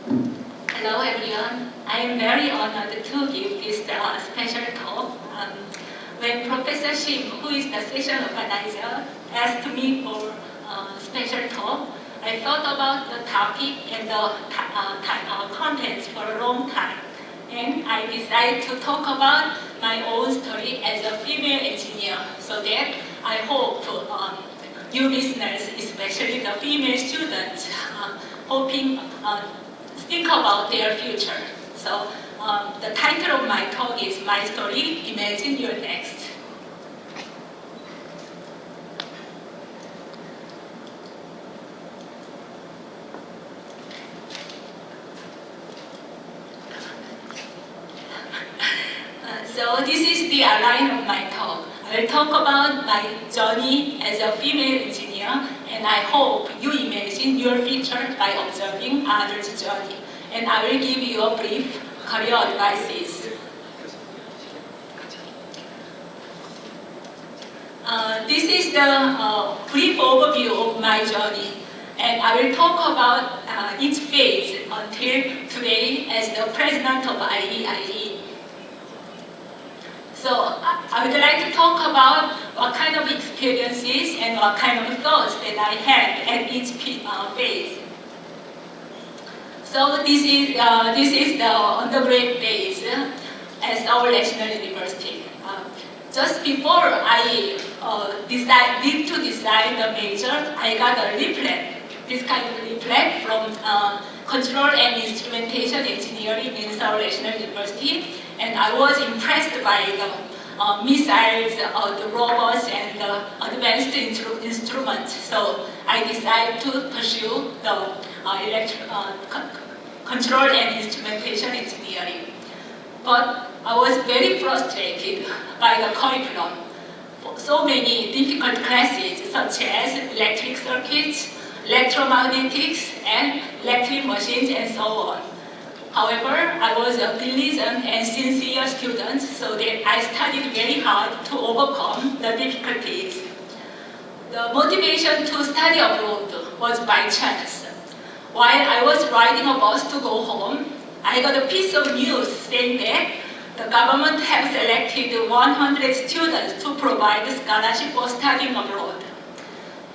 Hello everyone. I am very honored to give this special talk. When Professor Shim, who is the session organizer, asked me for special talk, I thought about the topic and the contents for a long time. And I decided to talk about my own story as a female engineer so that I hope you listeners, especially the female students, hoping think about their future. So the title of my talk is My Story, Imagine Your Next. So this is the outline of my talk. I will talk about my journey as a female engineer, and I hope you imagine your future by observing others' journey. And I will give you a brief career advices. This is the brief overview of my journey, and I will talk about each phase until today as the president of IEIE. So I would like to talk about what kind of experiences and what kind of thoughts that I had at each phase. So this is the undergrad phase at Seoul National University. Just before I need to decide the major, I got a leaflet, this kind of leaflet from Control and Instrumentation Engineering in Seoul National University, and I was impressed by the missiles, the robots, and the advanced instruments. So I decided to pursue the Control and Instrumentation Engineering. But I was very frustrated by the curriculum. So many difficult classes such as electric circuits, electromagnetics, and electric machines, and so on. However, I was a diligent and sincere student, so that I studied very hard to overcome the difficulties. The motivation to study abroad was by chance. While I was riding a bus to go home, I got a piece of news saying that the government has selected 100 students to provide scholarship for studying abroad.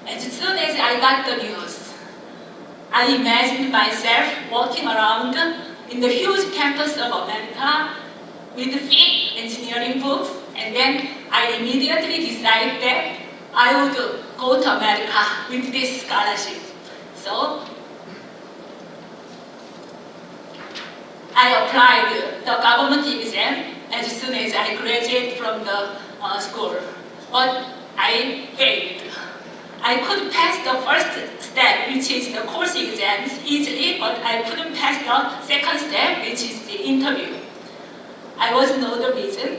As soon as I got the news, I imagined myself walking around in the huge campus of America with thick engineering books, and then I immediately decided that I would go to America with this scholarship. So I applied the government exam as soon as I graduated from the school, but I failed. I could pass the first step, which is the course exams, easily, but I couldn't pass the second step, which is the interview. I wasn't know the reason,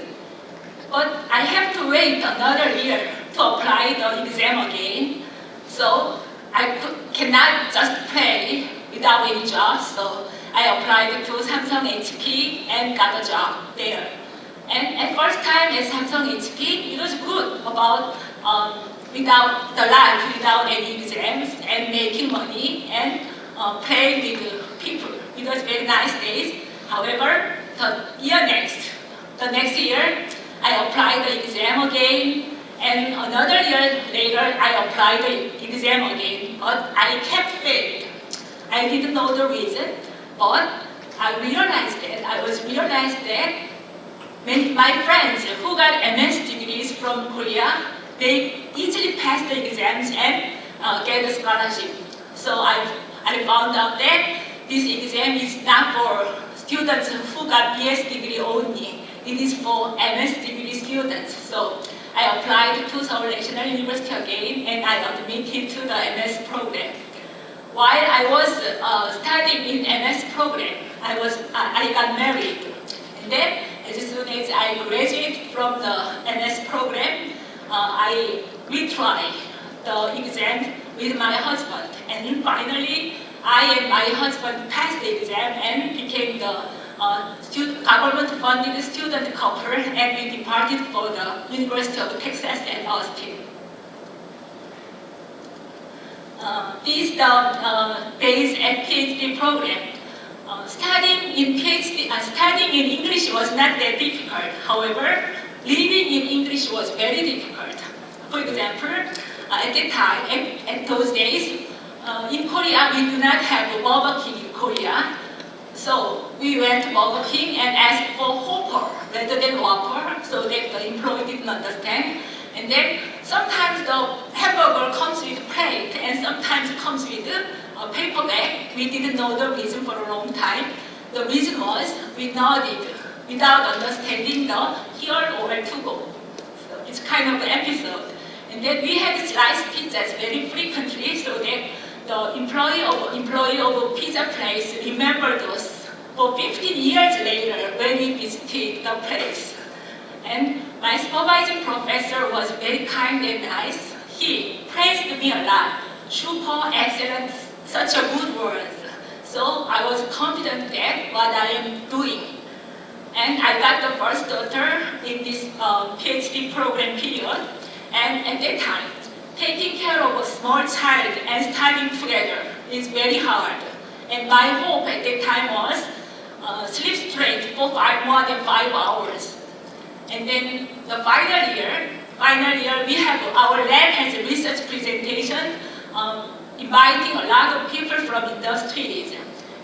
but I have to wait another year to apply the exam again. So I cannot just play without any job. So I applied to Samsung HP and got a job there. And at first time at Samsung HP, it was good about without the life, without any exams, and making money and playing with people. It was very nice days. However, the next year, I applied the exam again, and another year later, I applied the exam again, but I kept failing. I didn't know the reason, but I was realized that my friends who got MS degrees from Korea, they easily passed the exams and get a scholarship. So I found out that this exam is not for students who got BS degree only. It is for MS degree students. So I applied to Seoul National University again, and I admitted to the MS program. While I was studying in MS program, I got married. And then, as soon as I graduated from the MS program, I retried the exam with my husband. And then finally, I and my husband passed the exam and became the government-funded student couple, and we departed for the University of Texas at Austin. This is the base at PhD program. studying in English was not that difficult. However, living in English was very difficult. For example, at that time, at those days, in Korea, we do not have a Burger King in Korea. So we went to Burger King and asked for Whopper rather than Whopper, so that the employee didn't understand. And then sometimes the hamburger comes with plate and sometimes it comes with a paper bag. We didn't know the reason for a long time. The reason was we nodded without understanding the here or to go. So it's kind of an episode. And then we had sliced pizzas very frequently, so that the employee of a pizza place remembered us for 15 years later when we visited the place. And my supervising professor was very kind and nice. He praised me a lot. Super, excellent, such a good word. So I was confident that what I am doing. And I got the first daughter in this PhD program period. And at that time, taking care of a small child and studying together is very hard. And my hope at that time was sleep straight for more than 5 hours. And then the final year, we have our lab has a research presentation inviting a lot of people from industries.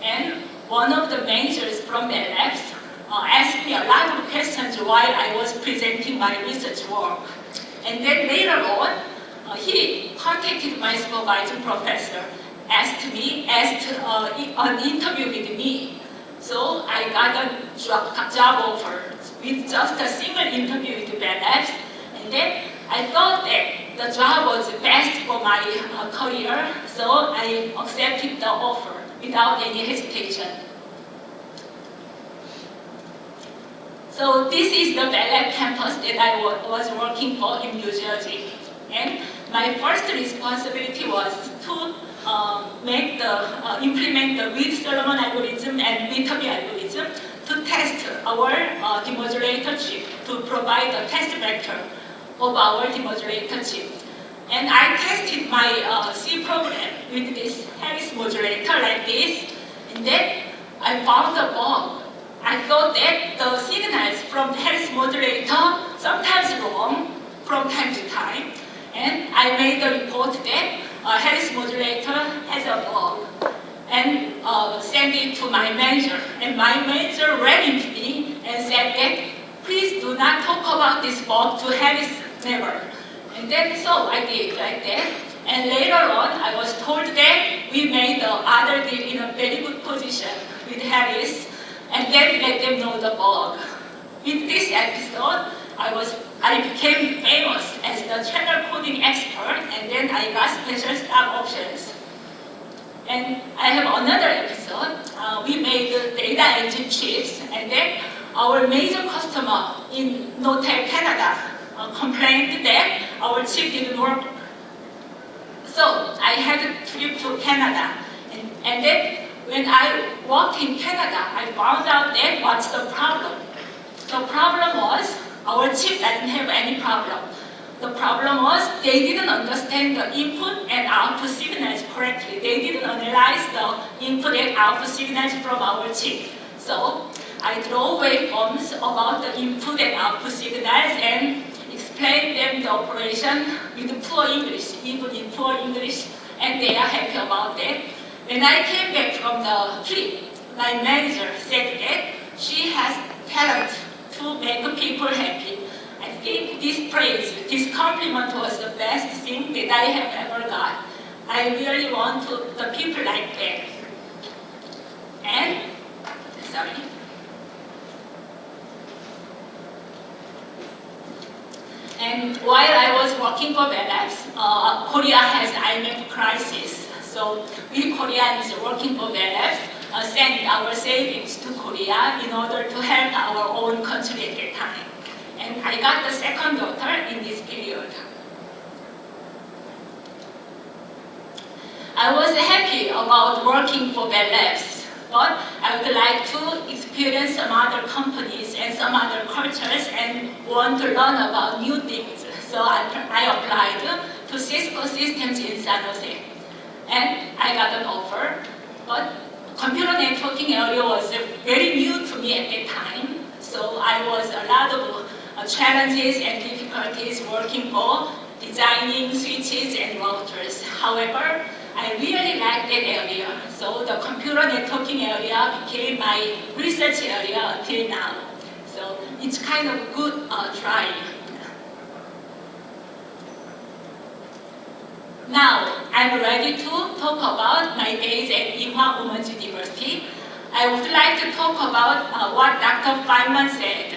And one of the managers from the labs asked me a lot of questions while I was presenting my research work. And then later on, he contacted my supervising professor, asked an interview with me. So I got a job offer with just a single interview with Bell Labs. And then I thought that the job was best for my career, so I accepted the offer without any hesitation. So this is the Bell Lab campus that I was working for in New Jersey. And my first responsibility was to implement the Reed-Solomon algorithm and Viterbi algorithm to test our demodulator chip, to provide a test vector of our demodulator chip. And I tested my C program with this Harris modulator like this, and then I found a bug. I thought that the signals from the Harris modulator sometimes wrong from time to time, and I made a report that Harris modulator has a bug, and sent it to my manager. And my manager ran into me and said that please do not talk about this bug to Harris, never. And then so I did like that. And later on, I was told that we made the other deal in a very good position with Harris, and then let them know the bug. With this episode, I became famous as the channel coding expert, and then I got special stock options. And I have another episode. We made data engine chips, and then our major customer in Nortel, Canada, complained that our chip didn't work. So I had a trip to Canada, and then when I worked in Canada, I found out that what's the problem. The problem was our chip doesn't have any problem. The problem was they didn't understand the input and output signals correctly. They didn't analyze the input and output signals from our chip. So I draw waveforms about the input and output signals and explain them the operation with poor English, even in poor English, and they are happy about that. When I came back from the trip, my manager said that she has talent to make people happy. I think this praise, this compliment was the best thing that I have ever got. I really want the people like that. And, sorry. And while I was working for Bell Labs, Korea has IMF crisis. So we Koreans working for Bell Labs sent our savings to Korea in order to help our own country at that time. And I got the second daughter in this period. I was happy about working for Bell Labs, but I would like to experience some other companies and some other cultures and want to learn about new things. So I applied to Cisco Systems in San Jose. And I got an offer, but computer networking area was very new to me at that time. So I was a lot of challenges and difficulties working for designing switches and routers. However, I really liked that area. So the computer networking area became my research area until now. So it's kind of good try. Now, I'm ready to talk about my days at Ewha Women's University. I would like to talk about what Dr. Feynman said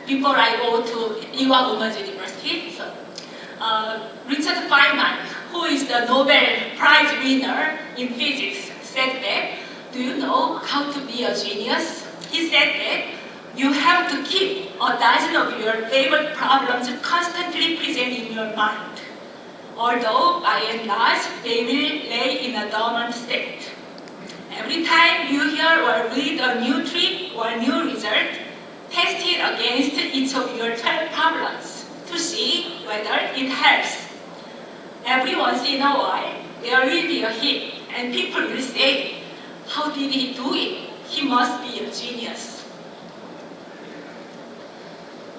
before I go to Ewha Women's University. So, Richard Feynman, who is the Nobel Prize winner in physics, said that, do you know how to be a genius? He said that you have to keep a dozen of your favorite problems constantly present in your mind, although by and large they will lay in a dormant state. Every time you hear or read a new trick or new result, test it against each of your 12 problems to see whether it helps. Every once in a while, there will be a hit, and people will say, how did he do it? He must be a genius.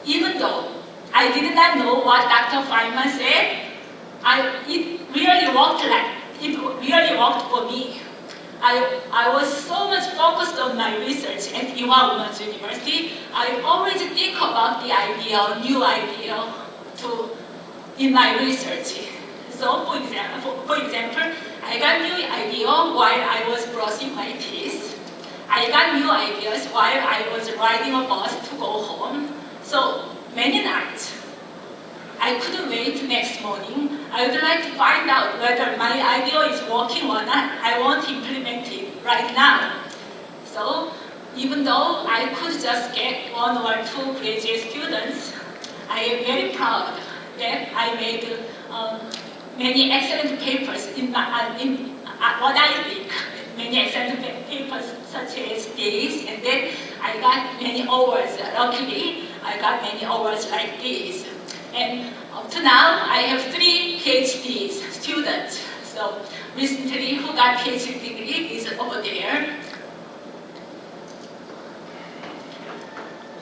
Even though I did not know what Dr. Feynman said, it really worked for me. I was so much focused on my research at Ewha Women's University. I always think about the idea, new idea, in my research. So, for example, I got new idea while I was brushing my teeth. I got new ideas while I was riding a bus to go home. So many nights, I couldn't wait next morning. I would like to find out whether my idea is working or not. I want to implement it right now. So even though I could just get 1 or 2 graduate students, I am very proud that I made many excellent papers in what I think, many excellent papers such as this, and then I got many awards. Luckily, I got many awards like this. And up to now, I have 3 PhD students. So recently, who got PhD degree is over there.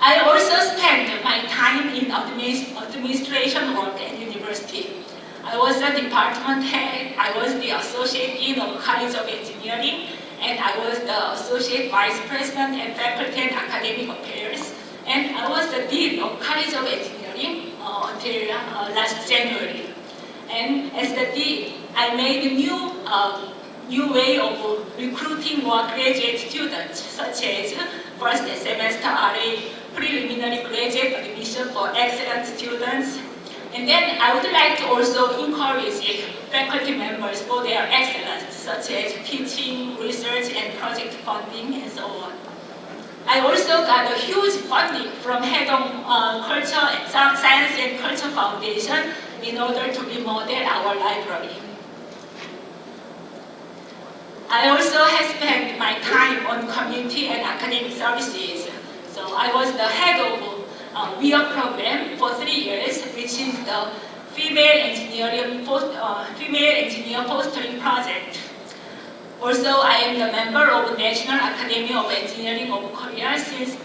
I also spent my time in administration work at university. I was the department head, I was the associate dean of College of Engineering, and I was the associate vice president and faculty and academic affairs, and I was the dean of College of Engineering until last January. And as the dean, I made a new way of recruiting more graduate students, such as first semester RA, preliminary graduate admission for excellent students. And then I would like to also encourage faculty members for their excellence, such as teaching, research, and project funding, and so on. I also got a huge funding from Haedong Science and Culture Foundation in order to remodel our library. I also have spent my time on community and academic services. So I was the head of WEA program for 3 years, which is the Female Engineer Fostering Project. Also, I am the member of National Academy of Engineering of Korea since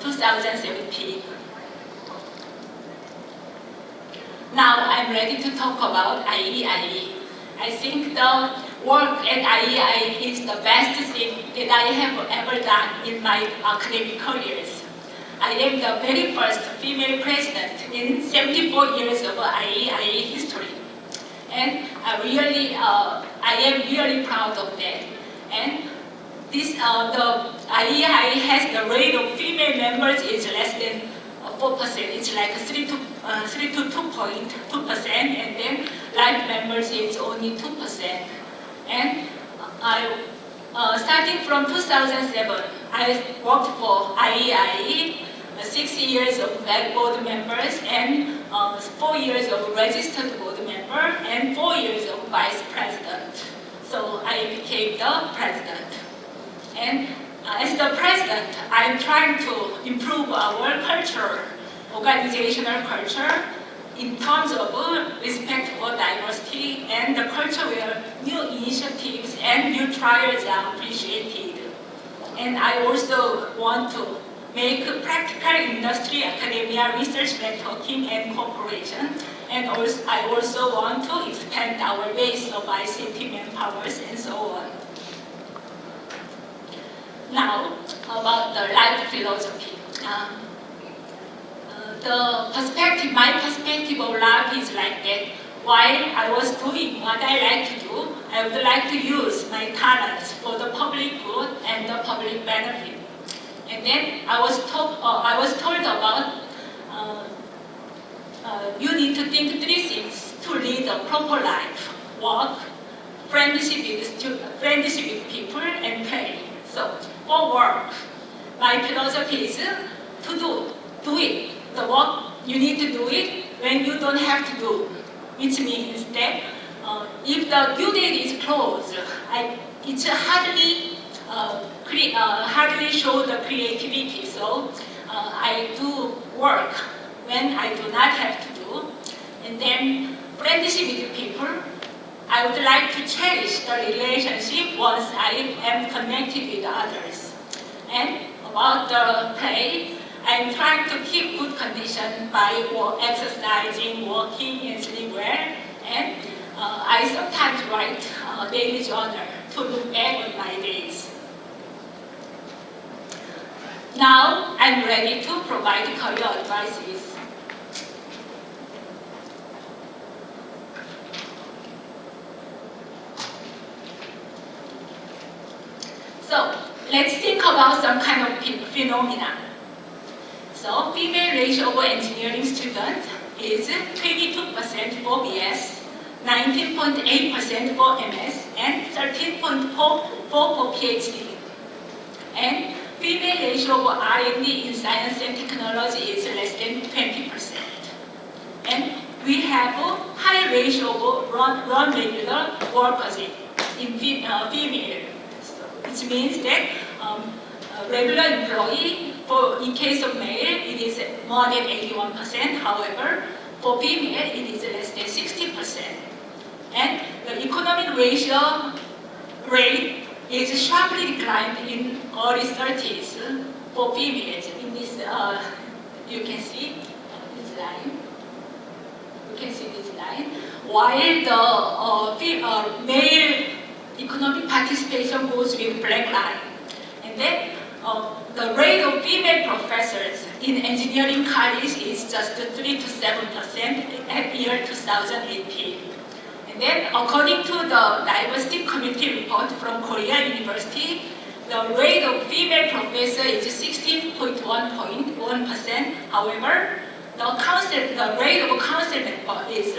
2017. Now I'm ready to talk about IEIE. I think the work at IEIE is the best thing that I have ever done in my academic careers. I am the very first female president in 74 years of IEIE history. And I am really proud of that. And the IEIE has the rate of female members is less than 4%. It's like 3 to 2.2%, and then life members is only 2%. And starting from 2007, I worked for IEIE, 6 years of board members, and 4 years of registered board member, and 4 years of vice president. So I became the president. And as the president, I'm trying to improve our culture, organizational culture, in terms of respect for diversity and the culture where new initiatives and new trials are appreciated. And I also want to make practical industry, academia, research networking and cooperation. And also, I also want to expand our base of ICT manpowers and so on. Now, about the life philosophy. My perspective of life is like that. While I was doing what I like to do, I would like to use my talents for the public good and the public benefit. And then I was told about you need to think three things to lead a proper life: work, friendship with people, and play. So for work, my philosophy is to do it. The work, you need to do it when you don't have to do, which means that if the due date is close, it's hardly show the creativity. So I do work when I do not have to do. And then friendship with people, I would like to cherish the relationship once I am connected with others. And about the play, I'm trying to keep good condition by exercising, walking, and sleep well. And I sometimes write a daily journal to look back on my days. Now I'm ready to provide career advices. So let's think about some kind of phenomena. So female ratio of engineering students is 22% for BS, 19.8% for MS, and 13.4% for PhD. And female ratio of R&D in science and technology is less than 20%. And we have a high ratio of non-regular workers in female. So, which means that regular employee, in case of male, it is more than 81%. However, for female, it is less than 60%. And the economic ratio rate is sharply declined in early 30s for females. In this, you can see this line. You can see this line. While the male economic participation goes with black line. And then the rate of female professors in engineering college is just 3 to 7% at year 2018. And then according to the Diversity Committee report from Korea University, the rate of female professor is 16.1%. However, the rate of council member is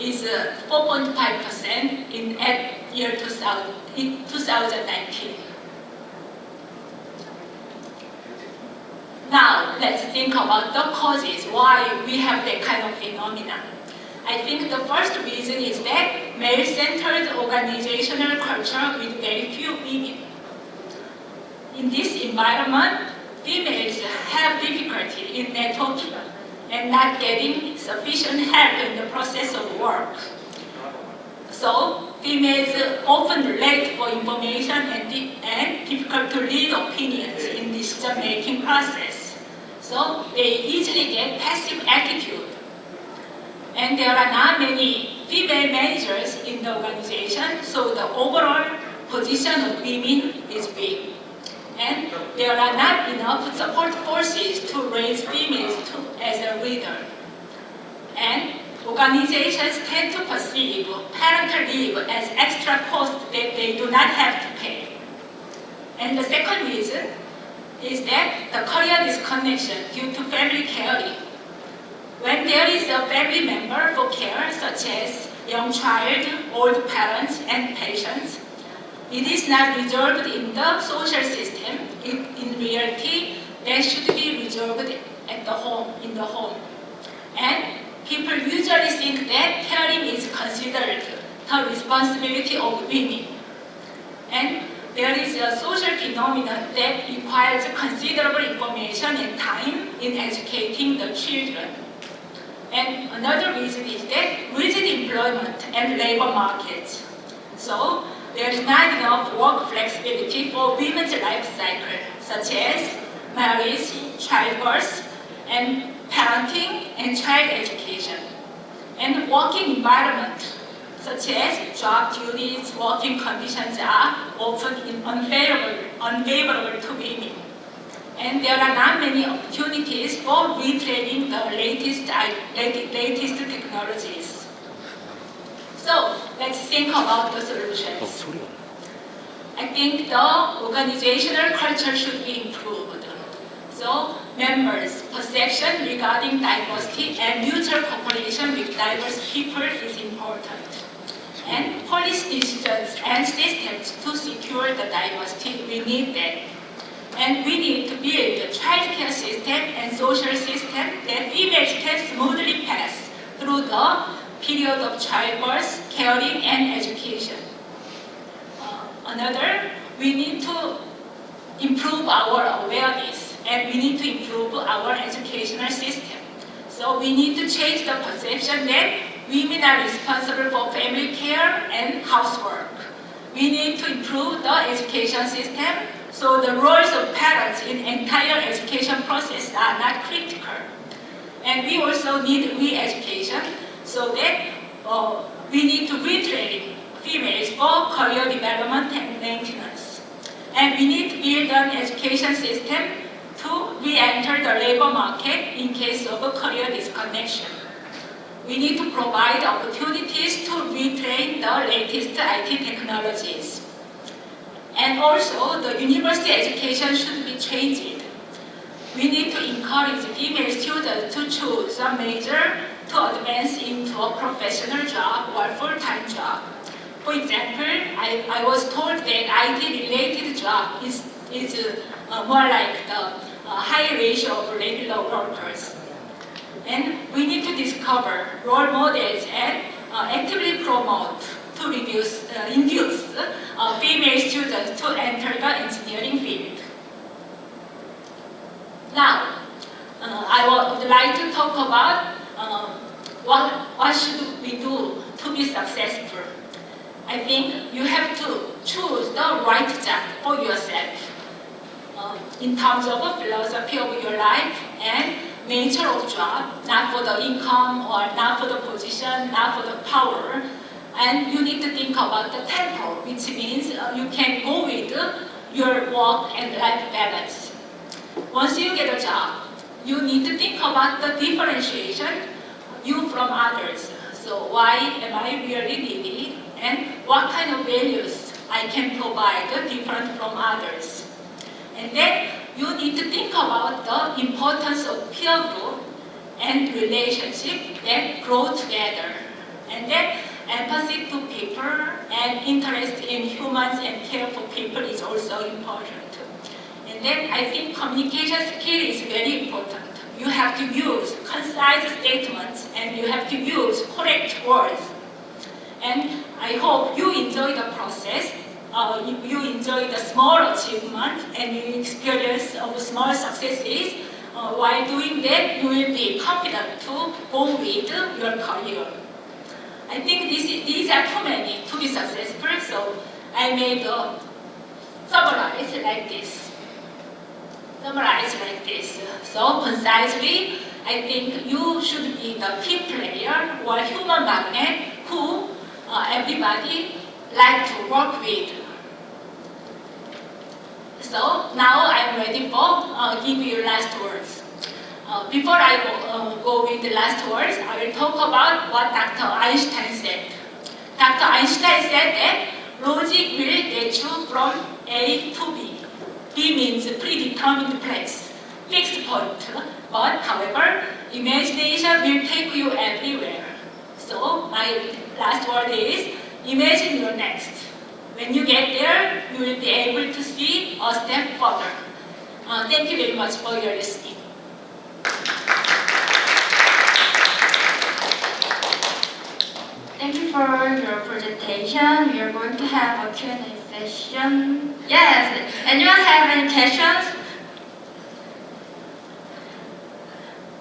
4.5% at year 2019. Now, let's think about the causes, why we have that kind of phenomenon. I think the first reason is that male-centered organizational culture with very few women. In this environment, females have difficulty in networking and not getting sufficient help in the process of work. So, females often late for information and difficult to lead opinions in decision-making process. So, they easily get passive attitude. And there are not many female managers in the organization, so the overall position of women is weak. And there are not enough support forces to raise females as a leader. And organizations tend to perceive parental leave as extra cost that they do not have to pay. And the second reason is that the career disconnection due to family caring. When there is a family member for care, such as young child, old parents, and patients, it is not resolved in the social system. In reality, that should be resolved at the home, in the home. And people usually think that caring is considered the responsibility of women. And there is a social phenomenon that requires considerable information and time in educating the children. And another reason is that rigid employment and labor markets. So there is not enough work flexibility for women's life cycle, such as marriage, childbirth, and parenting and child education. And working environment, such as job duties, working conditions are often unfavorable to women. And there are not many opportunities for retraining the latest technologies. So let's think about the solutions. I think the organizational culture should be improved. So members' perception regarding diversity and mutual cooperation with diverse people is important. And policy decisions and systems to secure the diversity, we need that. And we need to build a childcare system and social system that females can smoothly pass through the period of childbirth, caring, and education. Another, we need to improve our awareness and we need to improve our educational system. So we need to change the perception that women are responsible for family care and housework. We need to improve the education system so the roles of parents in entire education process are not critical. And we also need re-education so that we need to retrain females for career development and maintenance. And we need to build an education system to re-enter the labor market in case of a career disconnection. We need to provide opportunities to retrain the latest IT technologies. And also, the university education should be changed. We need to encourage female students to choose a major to advance into a professional job or full-time job. For example, I was told that IT-related job is more like the high ratio of regular workers. And we need to discover role models and actively promote to induce female students to enter the engineering field. Now, I would like to talk about what should we do to be successful. I think you have to choose the right job for yourself in terms of the philosophy of your life and nature of job, not for the income or not for the position, not for the power. And you need to think about the tempo, which means you can go with your work and life balance. Once you get a job, you need to think about the differentiation you from others. So why am I really needy? And what kind of values I can provide different from others? And then you need to think about the importance of peer group and relationship that grow together. And then empathy to people and interest in humans and care for people is also important. And then I think communication skill is very important. You have to use concise statements and you have to use correct words. And I hope you enjoy the process, you enjoy the small achievement and you experience of small successes. While doing that, you will be confident to go with your career. I think these are too many to be successful, so I made a summarize like this. So concisely, I think you should be the team player or human magnet who everybody like to work with. So now I'm ready for give you last words. Before I go with the last words, I will talk about what Dr. Einstein said. Dr. Einstein said that logic will get you from A to B. B means predetermined place, fixed point. But however, imagination will take you everywhere. So my last word is, imagine your next. When you get there, you will be able to see a step further. Thank you very much for your listening. Thank you for your presentation. We are going to have a Q&A session. Yes, anyone have any questions?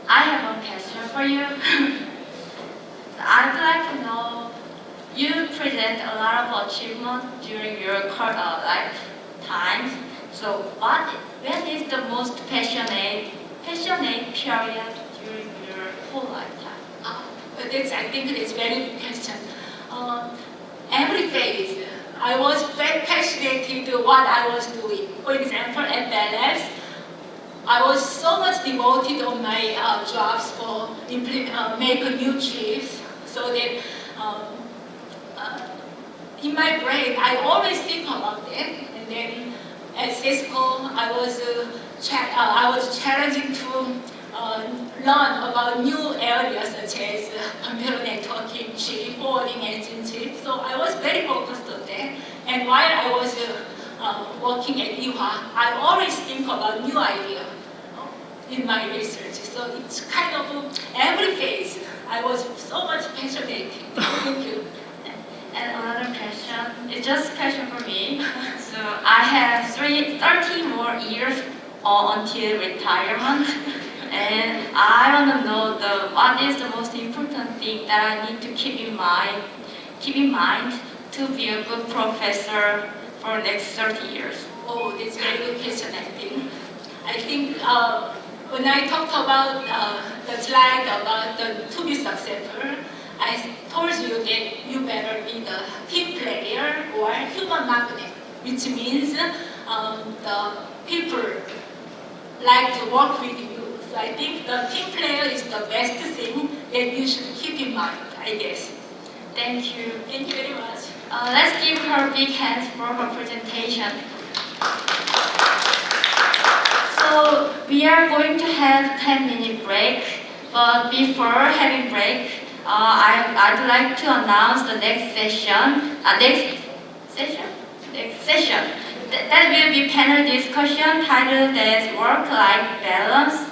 I have a question for you. I'd like to know, you present a lot of achievement during your lifetime. So when is the most passionate period during your whole lifetime? But I think it's very good question. Every phase, I was very passionate into what I was doing. For example, at Bell I was so much devoted on my jobs for make new chips, so that in my brain I always think about that. And then at Cisco, I was challenging to learn about new areas such as computer networking, chip forwarding, engine chip. So I was very focused on that. And while I was working at IWA, I always think about new ideas in my research. So it's kind of every phase. I was so much passionate. Thank you. And another question, it's just a question for me. So I have 30 more years until retirement, and I want to know what is the most important thing that I need to keep in mind to be a good professor for next 30 years. Oh, that's a very good question, I think. I think when I talked about the slide about to be successful, I told you that you better be the team player or human magnet, which means the people like to work with you. So I think the team player is the best thing that you should keep in mind, I guess. Thank you. Thank you very much. Let's give her big hands for her presentation. So we are going to have 10-minute break, but before having break, I'd like to announce the next session. That will be panel discussion titled as Work-Life Balance,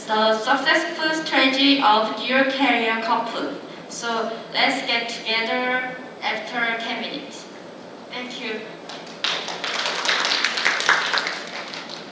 the successful strategy of dual career couple. So let's get together after 10 minutes.